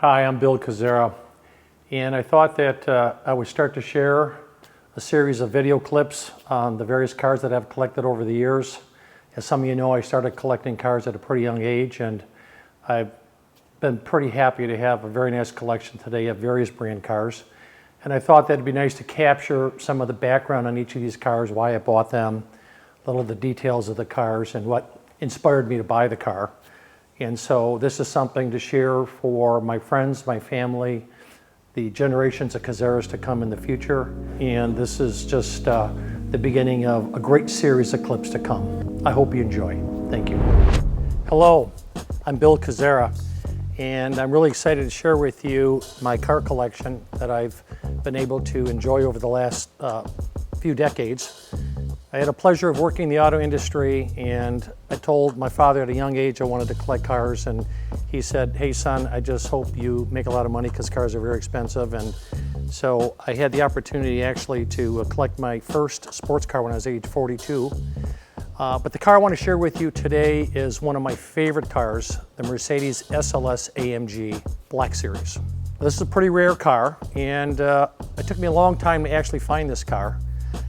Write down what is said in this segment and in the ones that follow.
Hi, I'm Bill Kazera, and I thought that I would start to share a series of video clips on the various cars that I've collected over the years. As some of you know, I started collecting cars at a pretty young age, and I've been pretty happy to have a very nice collection today of various brand cars. And I thought that it'd be nice to capture some of the background on each of these cars, why I bought them, a little of the details of the cars, and what inspired me to buy the car. And so this is something to share for my friends, my family, the generations of Kazeras to come in the future. And this is just the beginning of a great series of clips to come. I hope you enjoy. Thank you. Hello, I'm Bill Kazera, and I'm really excited to share with you my car collection that I've been able to enjoy over the last few decades. I had a pleasure of working in the auto industry, and I told my father at a young age I wanted to collect cars, and he said, "Hey son, I just hope you make a lot of money because cars are very expensive." And so I had the opportunity actually to collect my first sports car when I was age 42. But the car I want to share with you today is one of my favorite cars, the Mercedes SLS AMG Black Series. This is a pretty rare car, and it took me a long time to actually find this car.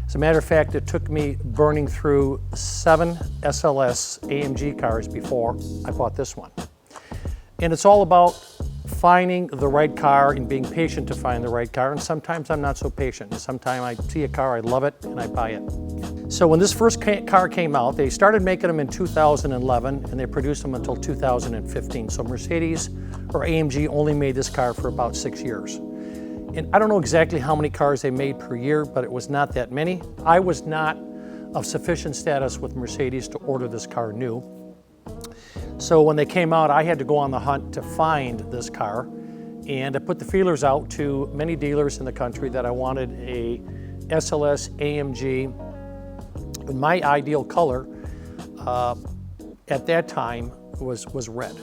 As a matter of fact, it took me burning through 7 SLS AMG cars before I bought this one. And it's all about finding the right car and being patient to find the right car. And sometimes I'm not so patient. Sometimes I see a car, I love it, and I buy it. So when this first car came out, they started making them in 2011, and they produced them until 2015. So Mercedes or AMG only made this car for about 6 years. And I don't know exactly how many cars they made per year, but it was not that many. I was not of sufficient status with Mercedes to order this car new. So when they came out, I had to go on the hunt to find this car. And I put the feelers out to many dealers in the country that I wanted a SLS AMG in my ideal color. At that time was red.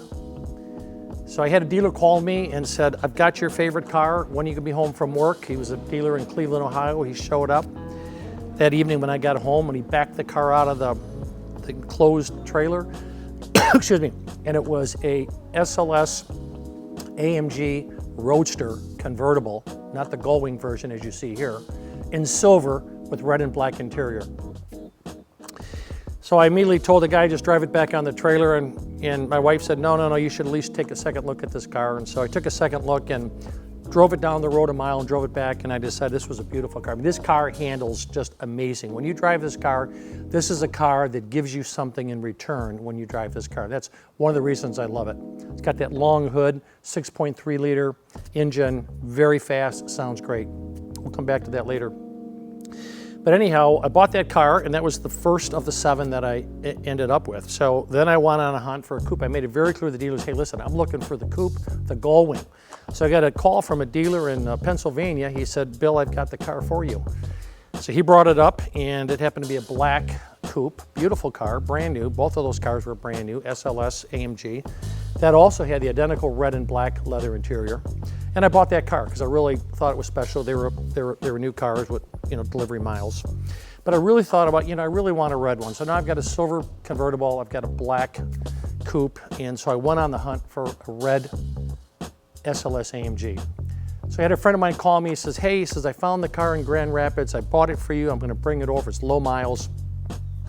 So I had a dealer call me and said, "I've got your favorite car. When are you gonna be home from work?" He was a dealer in Cleveland, Ohio. He showed up that evening when I got home, and he backed the car out of the enclosed trailer. Excuse me. And it was a SLS AMG Roadster convertible, not the Gullwing version as you see here, in silver with red and black interior. So I immediately told the guy, just drive it back on the trailer, and my wife said, no, you should at least take a second look at this car. And so I took a second look and drove it down the road a mile and drove it back, and I decided this was a beautiful car. I mean, this car handles just amazing. When you drive this car, this is a car that gives you something in return when you drive this car. That's one of the reasons I love it. It's got that long hood, 6.3 liter engine, very fast, sounds great. We'll come back to that later. But anyhow, I bought that car, and that was the first of the 7 that I ended up with. So then I went on a hunt for a coupe. I made it very clear to the dealers, hey, listen, I'm looking for the coupe, the Gullwing. So I got a call from a dealer in Pennsylvania. He said, "Bill, I've got the car for you." So he brought it up, and it happened to be a black coupe, beautiful car, brand new. Both of those cars were brand new, SLS AMG. That also had the identical red and black leather interior. And I bought that car because I really thought it was special. They were new cars with delivery miles. But I really thought about, I really want a red one. So now I've got a silver convertible, I've got a black coupe, and so I went on the hunt for a red SLS AMG. So I had a friend of mine call me, he says, "Hey," he says, "I found the car in Grand Rapids, I bought it for you, I'm gonna bring it over, it's low miles."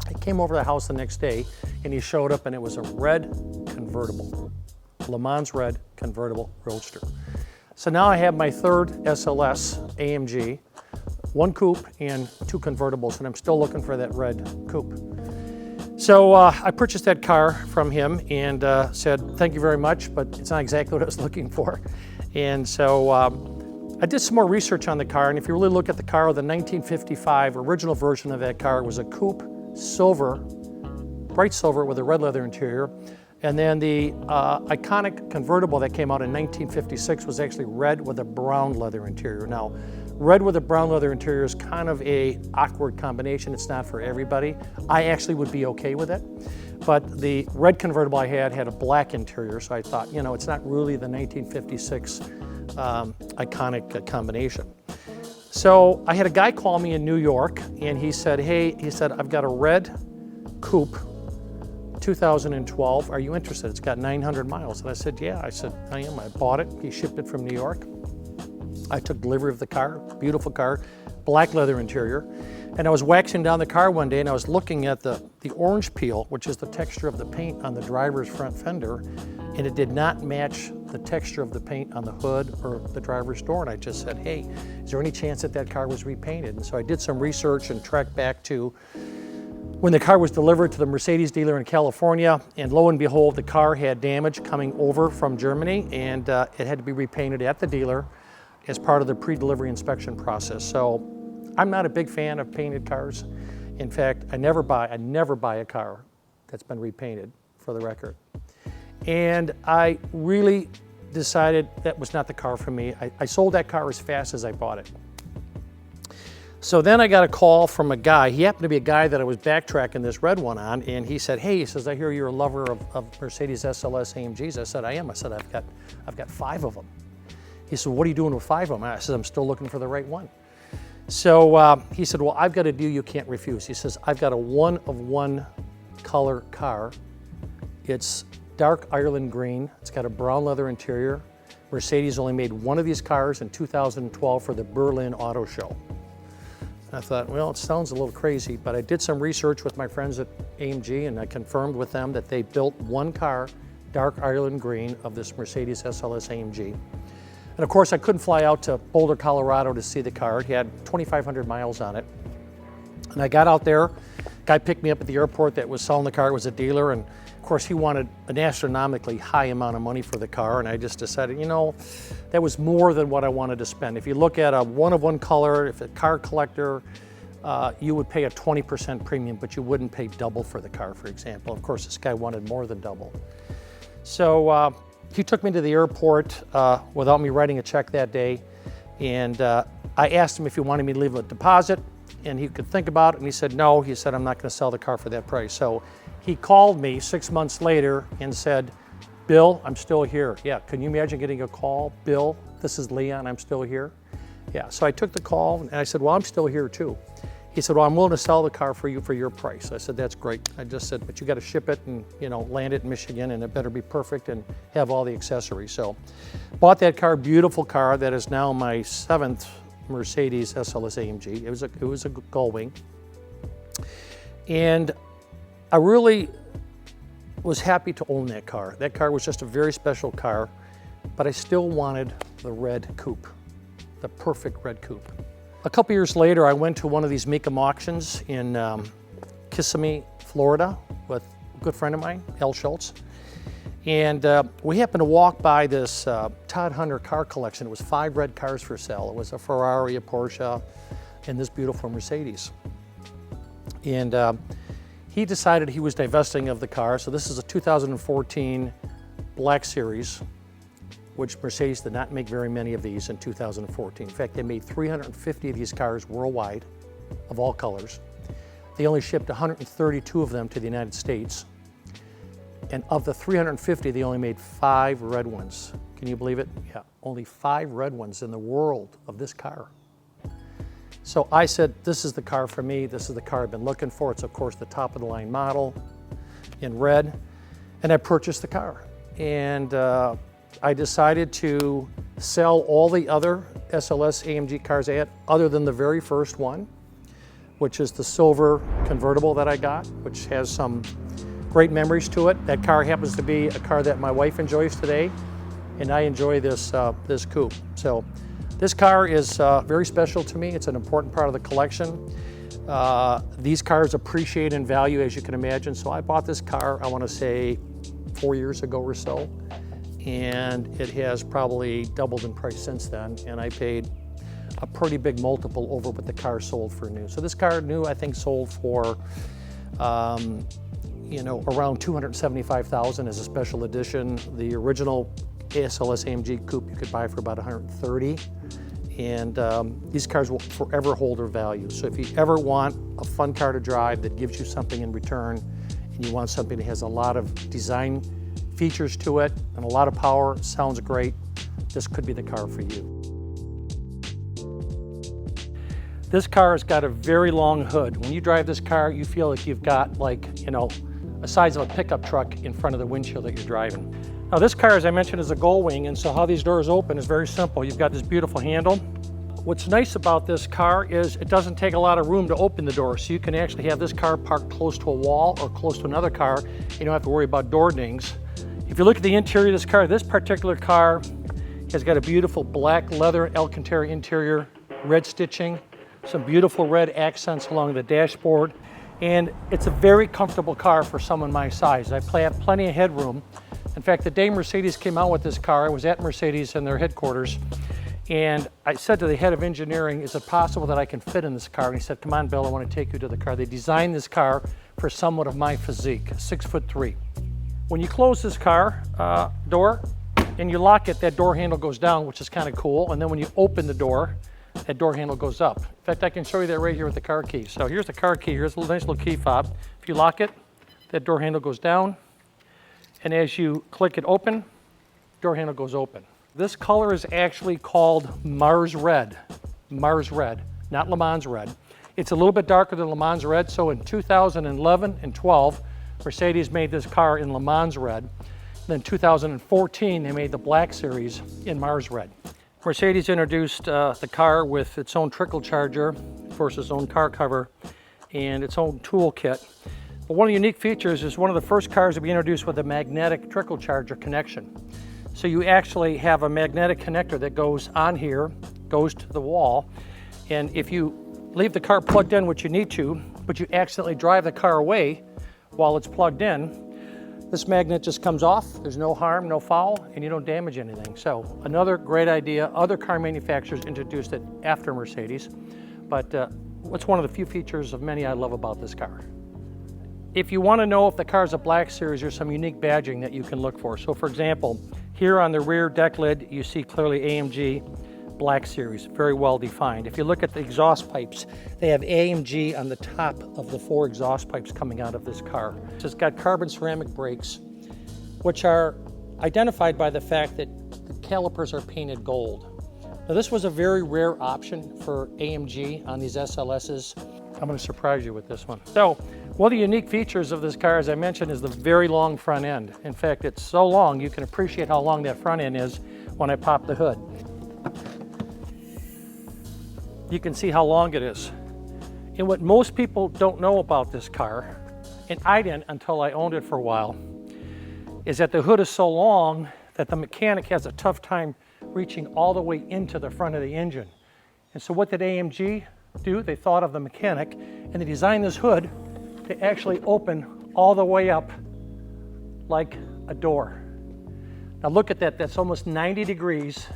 I came over to the house the next day, and he showed up, and it was a red convertible, Le Mans red convertible Roadster. So now I have my third SLS AMG, 1 coupe and 2 convertibles, and I'm still looking for that red coupe. So I purchased that car from him and said, "Thank you very much, but it's not exactly what I was looking for." And so I did some more research on the car, and if you really look at the car, the 1955 original version of that car was a coupe, silver, bright silver with a red leather interior. And then the iconic convertible that came out in 1956 was actually red with a brown leather interior. Now, red with a brown leather interior is kind of a awkward combination. It's not for everybody. I actually would be okay with it. But the red convertible I had a black interior, so I thought, it's not really the 1956 iconic combination. So I had a guy call me in New York, and he said, "Hey," he said, "I've got a red coupe 2012. Are you interested? It's got 900 miles. And I said, yeah. I said, I am. I bought it. He shipped it from New York. I took delivery of the car, beautiful car, black leather interior. And I was waxing down the car one day and I was looking at the orange peel, which is the texture of the paint on the driver's front fender, and it did not match the texture of the paint on the hood or the driver's door. And I just said, hey, is there any chance that that car was repainted? And so I did some research and tracked back to when the car was delivered to the Mercedes dealer in California, and lo and behold, the car had damage coming over from Germany, and it had to be repainted at the dealer as part of the pre-delivery inspection process. So I'm not a big fan of painted cars. In fact, I never buy a car that's been repainted, for the record. And I really decided that was not the car for me. I sold that car as fast as I bought it. So then I got a call from a guy. He happened to be a guy that I was backtracking this red one on, and he said, hey, he says, I hear you're a lover of Mercedes SLS AMGs. I said, I am. I said, I've got 5 of them. He said, what are you doing with 5 of them? I said, I'm still looking for the right one. So he said, well, I've got a deal you can't refuse. He says, I've got a one-of-one color car. It's dark Ireland green. It's got a brown leather interior. Mercedes only made one of these cars in 2012 for the Berlin Auto Show. I thought, well, it sounds a little crazy, but I did some research with my friends at AMG, and I confirmed with them that they built one car, dark Ireland green, of this Mercedes SLS AMG. And of course, I couldn't fly out to Boulder, Colorado to see the car. It had 2,500 miles on it. And I got out there, guy picked me up at the airport that was selling the car, was a dealer, and of course he wanted an astronomically high amount of money for the car, and I just decided, you know, that was more than what I wanted to spend. If you look at a one-of-one color, if a car collector, you would pay a 20% premium, but you wouldn't pay double for the car, for example. Of course, this guy wanted more than double. So he took me to the airport without me writing a check that day, and I asked him if he wanted me to leave a deposit, and he could think about it, and he said no. He said, I'm not going to sell the car for that price. So he called me 6 months later and said, Bill, I'm still here. Yeah, can you imagine getting a call? Bill, this is Leon, I'm still here. Yeah, so I took the call, and I said, well, I'm still here too. He said, well, I'm willing to sell the car for you for your price. I said, that's great. I just said, but you got to ship it and, you know, land it in Michigan, and it better be perfect and have all the accessories. So bought that car, beautiful car that is now my 7th Mercedes SLS AMG. It was a Gullwing. And I really was happy to own that car. That car was just a very special car, but I still wanted the red coupe, the perfect red coupe. A couple years later, I went to one of these Mecum auctions in Kissimmee, Florida, with a good friend of mine, Al Schultz. And we happened to walk by this Todd Hunter car collection. It was 5 red cars for sale. It was a Ferrari, a Porsche, and this beautiful Mercedes. And he decided he was divesting of the car. So this is a 2014 Black Series, which Mercedes did not make very many of these in 2014. In fact, they made 350 of these cars worldwide, of all colors. They only shipped 132 of them to the United States. And of the 350, they only made 5 red ones. Can you believe it? Yeah, only 5 red ones in the world of this car. So I said, this is the car for me. This is the car I've been looking for. It's, of course, the top of the line model in red. And I purchased the car. And I decided to sell all the other SLS AMG cars I had, other than the very first one, which is the silver convertible that I got, which has some great memories to it. That car happens to be a car that my wife enjoys today, and I enjoy this, this coupe. So this car is very special to me. It's an important part of the collection. These cars appreciate in value, as you can imagine. So I bought this car, I want to say 4 years ago or so, and it has probably doubled in price since then, and I paid a pretty big multiple over what the car sold for new. So this car new, I think, sold for you know, around $275,000 as a special edition. The original SLS AMG coupe you could buy for about $130,000, and these cars will forever hold their value. So if you ever want a fun car to drive that gives you something in return, and you want something that has a lot of design features to it and a lot of power, sounds great, this could be the car for you. This car has got a very long hood. When you drive this car, you feel like you've got, like, you know, the size of a pickup truck in front of the windshield that you're driving. Now this car, as I mentioned, is a gull wing, and so how these doors open is very simple. You've got this beautiful handle. What's nice about this car is it doesn't take a lot of room to open the door, so you can actually have this car parked close to a wall or close to another car. You don't have to worry about door dings. If you look at the interior of this particular car has got a beautiful black leather Alcantara interior, red stitching, some beautiful red accents along the dashboard, and it's a very comfortable car for someone my size. I have plenty of headroom. In fact, the day Mercedes came out with this car, I was at Mercedes in their headquarters, and I said to the head of engineering, is it possible that I can fit in this car? And he said, come on, Bill, I want to take you to the car. They designed this car for somewhat of my physique, 6'3". When you close this car door and you lock it, that door handle goes down, which is kind of cool. And then when you open the door, that door handle goes up. In fact, I can show you that right here with the car key. So here's the car key. Here's a nice little key fob. If you lock it, that door handle goes down. And as you click it open, door handle goes open. This color is actually called Mars Red. Mars Red, not Le Mans Red. It's a little bit darker than Le Mans Red, so in 2011 and 12, Mercedes made this car in Le Mans Red. Then 2014, they made the Black Series in Mars Red. Mercedes introduced the car with its own trickle charger, of course its own car cover, and its own toolkit. But one of the unique features is one of the first cars to be introduced with a magnetic trickle charger connection. So you actually have a magnetic connector that goes on here, goes to the wall, and if you leave the car plugged in, which you need to, but you accidentally drive the car away while it's plugged in, this magnet just comes off. There's no harm, no foul, and you don't damage anything. So another great idea. Other car manufacturers introduced it after Mercedes, but it's one of the few features of many I love about this car. If you want to know if the car is a Black Series, there's some unique badging that you can look for. So for example, here on the rear deck lid, you see clearly AMG Black Series, very well defined. If you look at the exhaust pipes, they have AMG on the top of the 4 exhaust pipes coming out of this car. It's got carbon ceramic brakes, which are identified by the fact that the calipers are painted gold. Now this was a very rare option for AMG on these SLSs. I'm going to surprise you with this one. So, one of the unique features of this car, as I mentioned, is the very long front end. In fact, it's so long, you can appreciate how long that front end is when I pop the hood. You can see how long it is. And what most people don't know about this car, and I didn't until I owned it for a while, is that the hood is so long that the mechanic has a tough time reaching all the way into the front of the engine. And so what did AMG do? They thought of the mechanic, and they designed this hood to actually open all the way up like a door. Now look at that, that's almost 90 degrees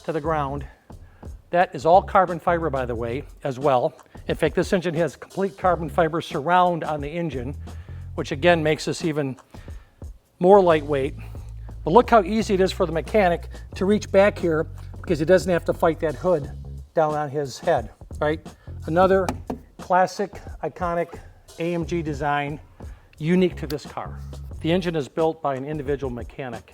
to the ground. That is all carbon fiber, by the way, as well. In fact, this engine has complete carbon fiber surround on the engine, which again makes this even more lightweight. But look how easy it is for the mechanic to reach back here because he doesn't have to fight that hood down on his head, right? Another classic, iconic AMG design, unique to this car. The engine is built by an individual mechanic,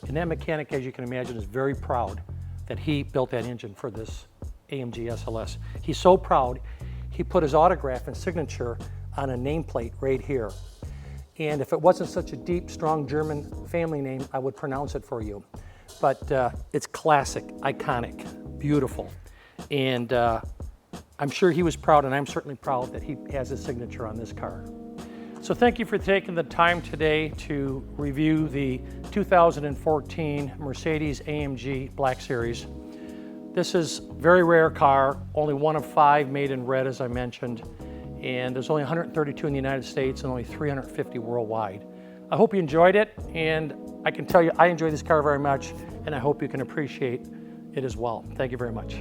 and that mechanic, as you can imagine, is very proud that he built that engine for this AMG SLS. He's so proud, he put his autograph and signature on a nameplate right here. And if it wasn't such a deep, strong German family name, I would pronounce it for you. But it's classic, iconic, beautiful. And I'm sure he was proud, and I'm certainly proud that he has his signature on this car. So thank you for taking the time today to review the 2014 Mercedes AMG Black Series. This is a very rare car, only one of 5 made in red, as I mentioned, and there's only 132 in the United States and only 350 worldwide. I hope you enjoyed it, and I can tell you I enjoy this car very much, and I hope you can appreciate it as well. Thank you very much.